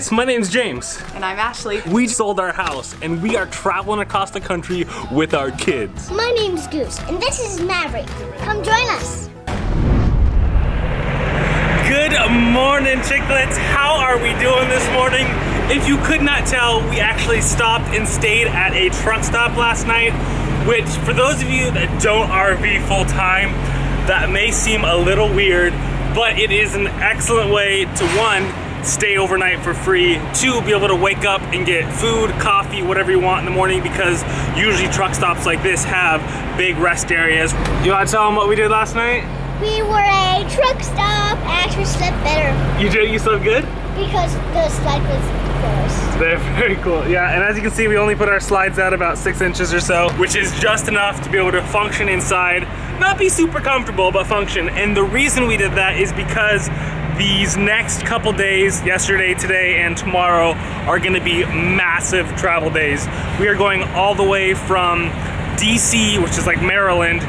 guys, my name's James. And I'm Ashley. We sold our house and we are traveling across the country with our kids. My name's Goose and this is Maverick. Come join us. Good morning, chicklets. How are we doing this morning? If you could not tell, we actually stopped and stayed at a truck stop last night, which for those of you that don't RV full time, that may seem a little weird, but it is an excellent way to, one, stay overnight for free, two, be able to wake up and get food, coffee, whatever you want in the morning, because usually truck stops like this have big rest areas. You want to tell them what we did last night? We were at a truck stop. I actually slept better. You did? You slept good? Because the slide was closed. They're very cool. Yeah, and as you can see, we only put our slides out about 6 inches or so, which is just enough to be able to function inside. Not be super comfortable, but function. And the reason we did that is because these next couple days, yesterday, today, and tomorrow, are gonna be massive travel days. We are going all the way from DC, which is like Maryland,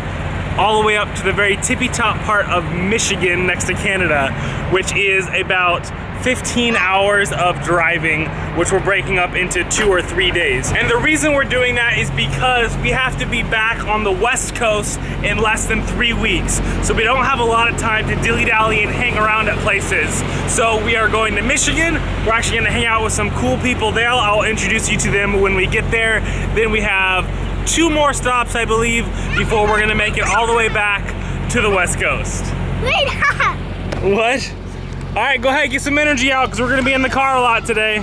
all the way up to the very tippy top part of Michigan next to Canada, which is about 15 hours of driving, which we're breaking up into 2 or 3 days. And the reason we're doing that is because we have to be back on the West Coast in less than 3 weeks. So we don't have a lot of time to dilly-dally and hang around at places. So we are going to Michigan. We're actually gonna hang out with some cool people there. I'll introduce you to them when we get there. Then we have 2 more stops, I believe, before we're gonna make it all the way back to the West Coast. Wait, What? All right, go ahead, get some energy out, because we're gonna be in the car a lot today.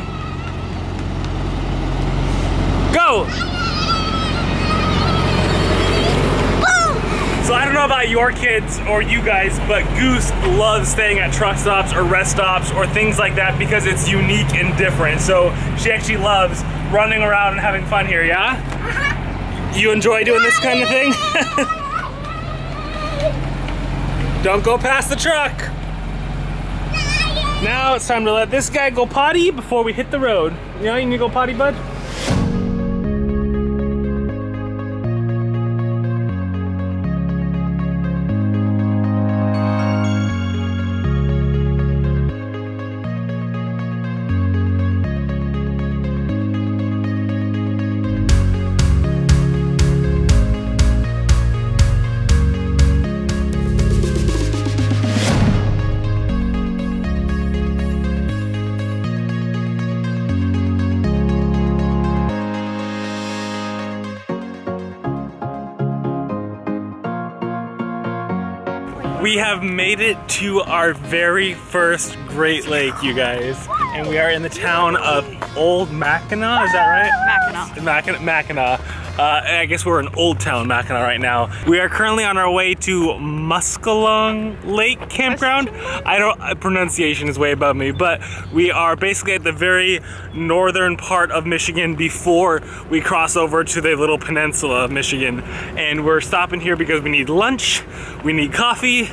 Go! So I don't know about your kids or you guys, but Goose loves staying at truck stops or rest stops or things like that because it's unique and different. So she actually loves running around and having fun here, yeah? You enjoy doing this kind of thing? Don't go past the truck. Now it's time to let this guy go potty before we hit the road. You know, you need to go potty, bud? We have made it to our very first Great Lake, you guys. And we are in the town of Old Mackinaw, is that right? Mackinaw. I guess we're in Old Town Mackinaw right now. We are currently on our way to Muskelong Lake Campground. Pronunciation is way above me, but we are basically at the very northern part of Michigan before we cross over to the little peninsula of Michigan. And we're stopping here because we need lunch, we need coffee,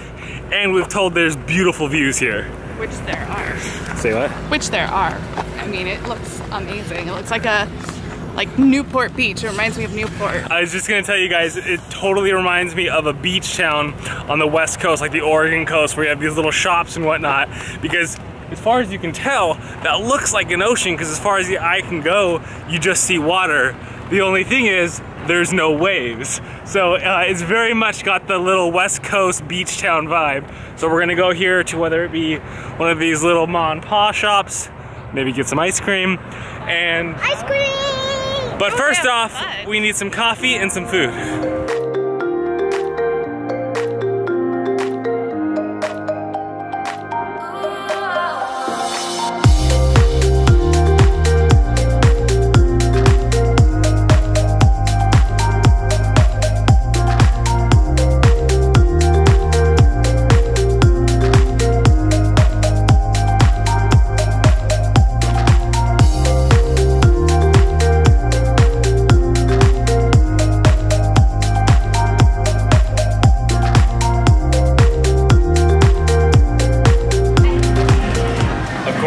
and we've told there's beautiful views here. Which there are. Say what? Which there are. I mean, it looks amazing. It looks like Newport Beach. It reminds me of Newport. I was just gonna tell you guys, it totally reminds me of a beach town on the West Coast, like the Oregon coast, where you have these little shops and whatnot, because as far as you can tell, that looks like an ocean, because as far as the eye can go, you just see water. The only thing is, there's no waves. So it's very much got the little West Coast beach town vibe. So we're gonna go here to whether it be one of these little ma and pa shops, maybe get some ice cream, and ice cream! But first off, we need some coffee and some food.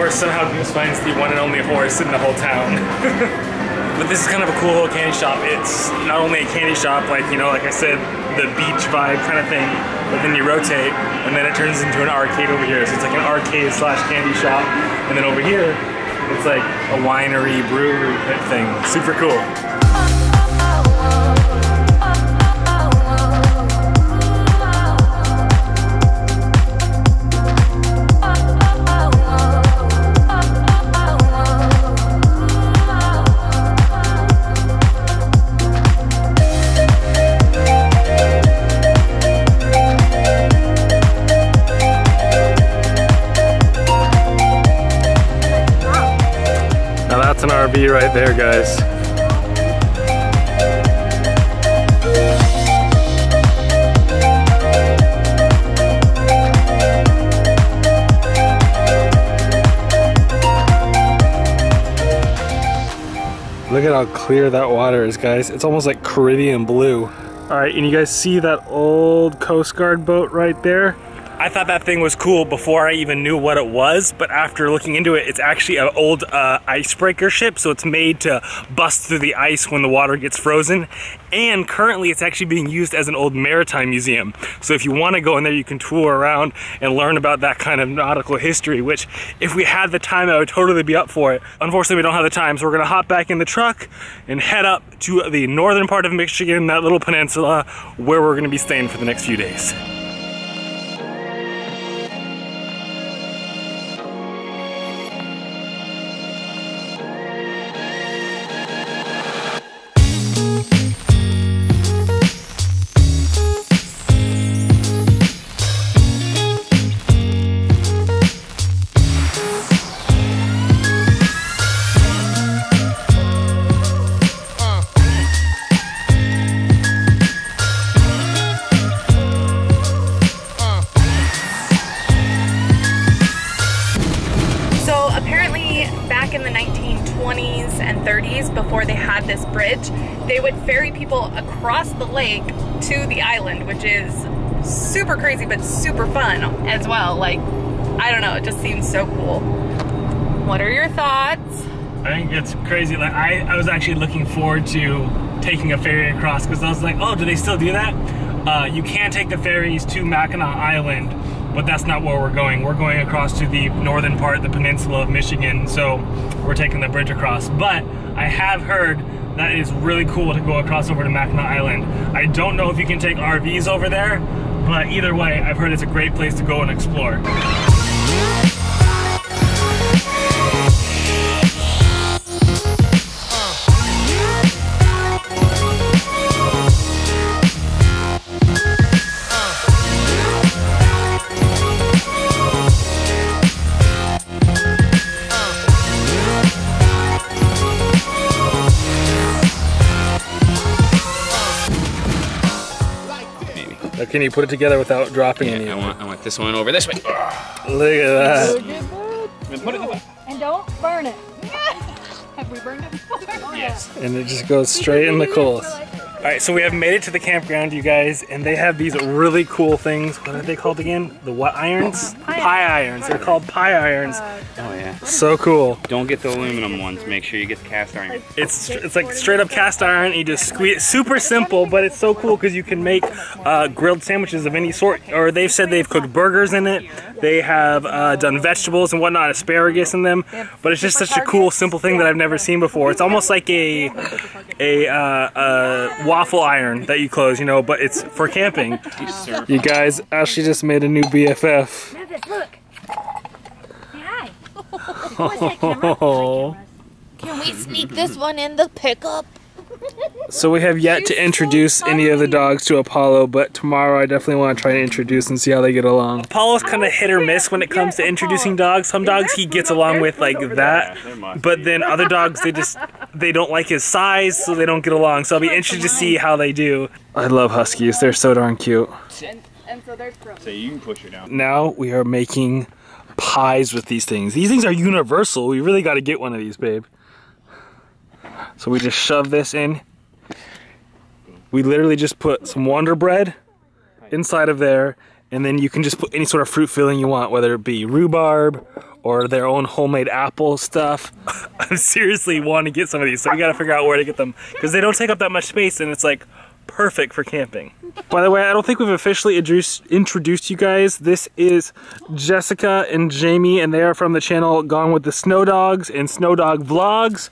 Somehow Goose finds the one and only horse in the whole town. But this is kind of a cool little candy shop. It's not only a candy shop, like, you know, like I said, the beach vibe kind of thing, but then you rotate and then it turns into an arcade over here. So it's like an arcade slash candy shop. And then over here, It's like a winery, brewery type thing. Super cool. That's an RV right there, guys. Look at how clear that water is, guys. It's almost like Caribbean blue. All right, and you guys see that old Coast Guard boat right there? I thought that thing was cool before I even knew what it was, but after looking into it, it's actually an old icebreaker ship, so it's made to bust through the ice when the water gets frozen. And currently it's actually being used as an old maritime museum. So if you want to go in there, you can tour around and learn about that kind of nautical history, which if we had the time, I would totally be up for it. Unfortunately, we don't have the time, so we're gonna hop back in the truck and head up to the northern part of Michigan, that little peninsula, where we're gonna be staying for the next few days. Before they had this bridge, they would ferry people across the lake to the island, which is super crazy but super fun as well. Like, I don't know, it just seems so cool. What are your thoughts? I think it's crazy. Like, I was actually looking forward to taking a ferry across, because I was like, oh, do they still do that? You can take the ferries to Mackinaw Island, but that's not where we're going. We're going across to the northern part, the peninsula of Michigan, so we're taking the bridge across. But I have heard that it is really cool to go across over to Mackinaw Island. I don't know if you can take RVs over there, but either way, I've heard it's a great place to go and explore. Can you put it together without dropping any? I want this one over this way. Look at that. Look at that. Put it And don't burn it. Have we burned it before? Yes. And it just goes straight in the coals. All right, so we have made it to the campground, you guys, and they have these really cool things. What are they called again? The what irons? Pie irons. They're called pie irons. Oh yeah. So cool. Don't get the aluminum ones. Make sure you get the cast iron. It's like straight up cast iron. You just squeeze. Super simple, but it's so cool because you can make grilled sandwiches of any sort. Or they've said they've cooked burgers in it. They have done vegetables and whatnot, asparagus in them. But it's just such a cool, simple thing that I've never seen before. It's almost like a waffle iron that you close, you know, but it's for camping. You guys, Ashley just made a new BFF. Look. Hi. Oh. Can we sneak this one in the pickup? So we have yet to introduce any of the dogs to Apollo, but tomorrow I definitely want to try to introduce and see how they get along. Apollo's kind of hit or miss when it comes to introducing dogs. Some dogs he gets along with like that, but then other dogs they don't like his size, so they don't get along. So I'll be interested to see how they do. I love huskies. They're so darn cute. And so there's crumbs. So you can push her down. Now we are making pies with these things. These things are universal. We really got to get one of these, babe. So we just shove this in. We literally just put some Wonder Bread inside of there, and then you can just put any sort of fruit filling you want, whether it be rhubarb or their own homemade apple stuff. I seriously want to get some of these, so we got to figure out where to get them, because they don't take up that much space, and it's like perfect for camping. By the way, I don't think we've officially introduced you guys. This is Jessica and Jamie, and they are from the channel Gone with the Snow Dogs and Snow Dog Vlogs.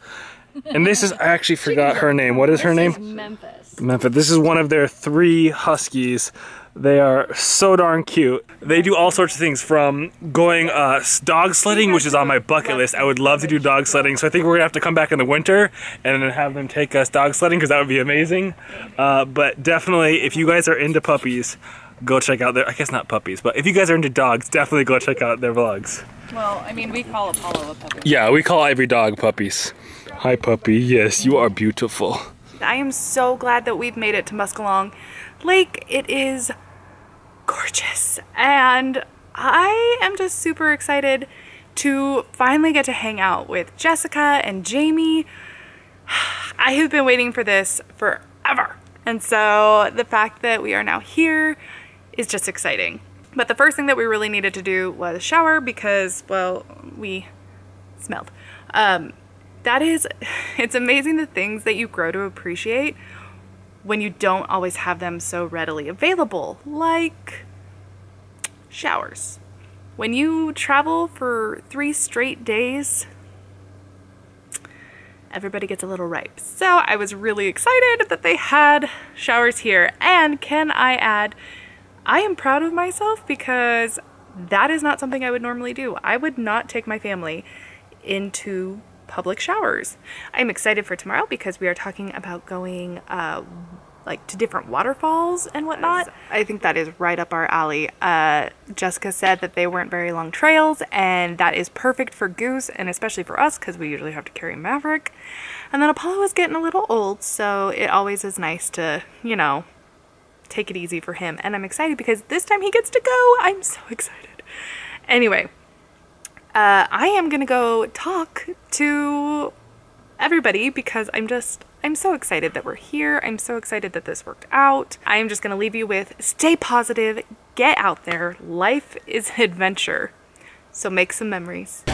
And this is, I actually forgot her name. What is her name? Memphis. Memphis. This is one of their 3 huskies. They are so darn cute. They do all sorts of things, from going dog sledding, which is on my bucket list. I would love to do dog sledding, so I think we're gonna have to come back in the winter and then have them take us dog sledding, because that would be amazing. But definitely, if you guys are into puppies, go check out their, I guess not puppies, but if you guys are into dogs, definitely go check out their vlogs. Well, I mean, we call Apollo a puppy. Yeah, we call every dog puppies. Hi puppy, yes, you are beautiful. I am so glad that we've made it to Muskellong Lake. It is gorgeous, and I am just super excited to finally get to hang out with Jessica and Jamie. I have been waiting for this forever, and so the fact that we are now here is just exciting. But the first thing that we really needed to do was shower, because, well, we smelled. It's amazing the things that you grow to appreciate when you don't always have them so readily available, like showers. When you travel for 3 straight days, everybody gets a little ripe. So I was really excited that they had showers here. And can I add, I am proud of myself, because that is not something I would normally do. I would not take my family into public showers. I'm excited for tomorrow, because we are talking about going like to different waterfalls and whatnot. I think that is right up our alley. Jessica said that they weren't very long trails, and that is perfect for Goose, and especially for us, because we usually have to carry Maverick. And then Apollo is getting a little old, so it always is nice to, you know, take it easy for him. And I'm excited because this time he gets to go. I'm so excited. Anyway, I am gonna go talk to everybody, because I'm so excited that we're here. I'm so excited that this worked out. I am just gonna leave you with, stay positive, get out there. Life is an adventure, so make some memories.